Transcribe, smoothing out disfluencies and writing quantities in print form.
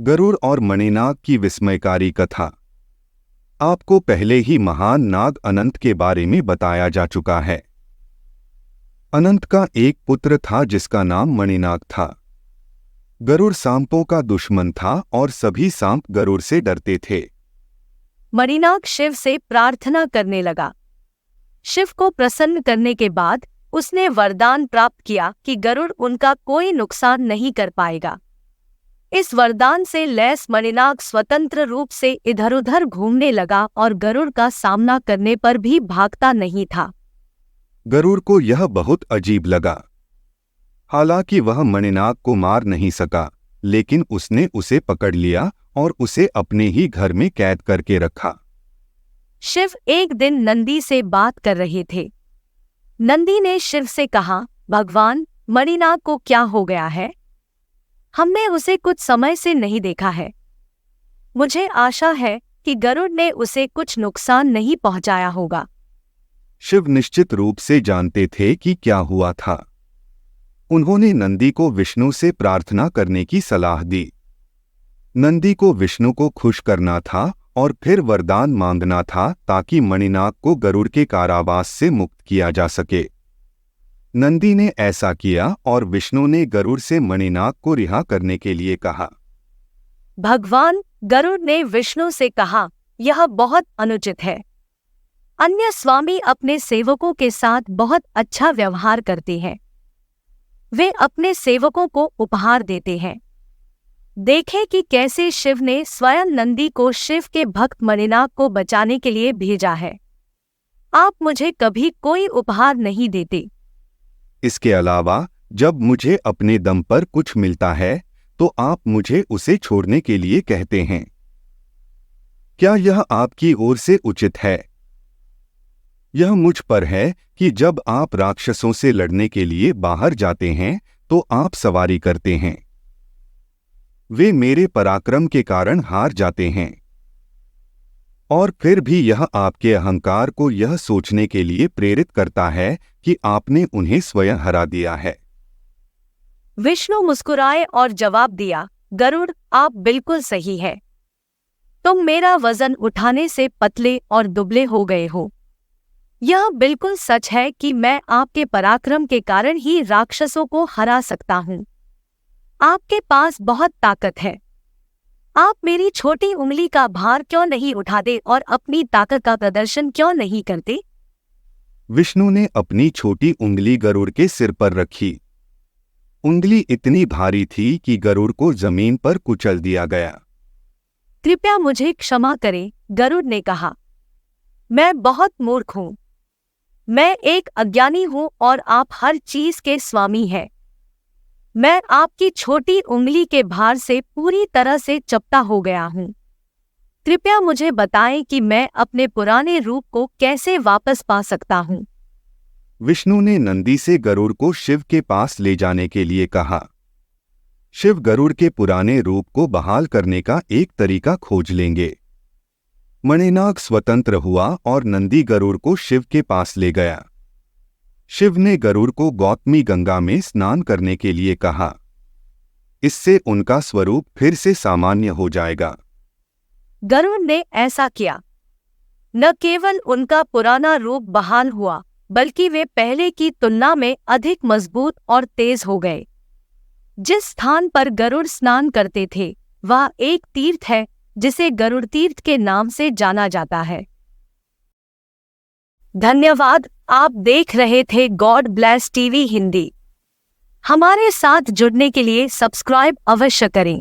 गरुड़ और मणिनाग की विस्मयकारी कथा। आपको पहले ही महान नाग अनंत के बारे में बताया जा चुका है। अनंत का एक पुत्र था जिसका नाम मणिनाग था। गरुड़ सांपों का दुश्मन था और सभी सांप गरुड़ से डरते थे। मणिनाग शिव से प्रार्थना करने लगा। शिव को प्रसन्न करने के बाद उसने वरदान प्राप्त किया कि गरुड़ उनका कोई नुकसान नहीं कर पाएगा। इस वरदान से लैस मणिनाग स्वतंत्र रूप से इधर-उधर घूमने लगा और गरुड़ का सामना करने पर भी भागता नहीं था। गरुड़ को यह बहुत अजीब लगा। हालांकि वह मणिनाग को मार नहीं सका, लेकिन उसने उसे पकड़ लिया और उसे अपने ही घर में कैद करके रखा। शिव एक दिन नंदी से बात कर रहे थे। नंदी ने शिव से कहा, भगवान, मणिनाग को क्या हो गया है? हमने उसे कुछ समय से नहीं देखा है। मुझे आशा है कि गरुड़ ने उसे कुछ नुकसान नहीं पहुंचाया होगा। शिव निश्चित रूप से जानते थे कि क्या हुआ था। उन्होंने नंदी को विष्णु से प्रार्थना करने की सलाह दी। नंदी को विष्णु को खुश करना था और फिर वरदान मांगना था ताकि मणिनाग को गरुड़ के कारावास से मुक्त किया जा सके। नंदी ने ऐसा किया और विष्णु ने गरुड़ से मणिनाग को रिहा करने के लिए कहा। भगवान, गरुड़ ने विष्णु से कहा, यह बहुत अनुचित है। अन्य स्वामी अपने सेवकों के साथ बहुत अच्छा व्यवहार करते हैं। वे अपने सेवकों को उपहार देते हैं। देखें कि कैसे शिव ने स्वयं नंदी को शिव के भक्त मणिनाग को बचाने के लिए भेजा है। आप मुझे कभी कोई उपहार नहीं देते। इसके अलावा जब मुझे अपने दम पर कुछ मिलता है तो आप मुझे उसे छोड़ने के लिए कहते हैं। क्या यह आपकी ओर से उचित है? यह मुझ पर है कि जब आप राक्षसों से लड़ने के लिए बाहर जाते हैं तो आप सवारी करते हैं। वे मेरे पराक्रम के कारण हार जाते हैं। और फिर भी यह आपके अहंकार को यह सोचने के लिए प्रेरित करता है कि आपने उन्हें स्वयं हरा दिया है। विष्णु मुस्कुराए और जवाब दिया, गरुड़, आप बिल्कुल सही है। तुम मेरा वजन उठाने से पतले और दुबले हो गए हो। यह बिल्कुल सच है कि मैं आपके पराक्रम के कारण ही राक्षसों को हरा सकता हूँ। आपके पास बहुत ताकत है। आप मेरी छोटी उंगली का भार क्यों नहीं उठाते और अपनी ताकत का प्रदर्शन क्यों नहीं करते? विष्णु ने अपनी छोटी उंगली गरुड़ के सिर पर रखी। उंगली इतनी भारी थी कि गरुड़ को जमीन पर कुचल दिया गया। कृपया मुझे क्षमा करें, गरुड़ ने कहा। मैं बहुत मूर्ख हूँ। मैं एक अज्ञानी हूँ और आप हर चीज के स्वामी हैं। मैं आपकी छोटी उंगली के भार से पूरी तरह से चपटा हो गया हूँ। कृपया मुझे बताएं कि मैं अपने पुराने रूप को कैसे वापस पा सकता हूँ। विष्णु ने नंदी से गरुड़ को शिव के पास ले जाने के लिए कहा। शिव गरुड़ के पुराने रूप को बहाल करने का एक तरीका खोज लेंगे। मणिनाग स्वतंत्र हुआ और नंदी गरुड़ को शिव के पास ले गया। शिव ने गरुड़ को गौतमी गंगा में स्नान करने के लिए कहा। इससे उनका स्वरूप फिर से सामान्य हो जाएगा। गरुड़ ने ऐसा किया। न केवल उनका पुराना रूप बहाल हुआ, बल्कि वे पहले की तुलना में अधिक मजबूत और तेज हो गए। जिस स्थान पर गरुड़ स्नान करते थे, वह एक तीर्थ है जिसे गरुड़ तीर्थ के नाम से जाना जाता है। धन्यवाद। आप देख रहे थे गॉड ब्लेस टीवी हिंदी। हमारे साथ जुड़ने के लिए सब्सक्राइब अवश्य करें।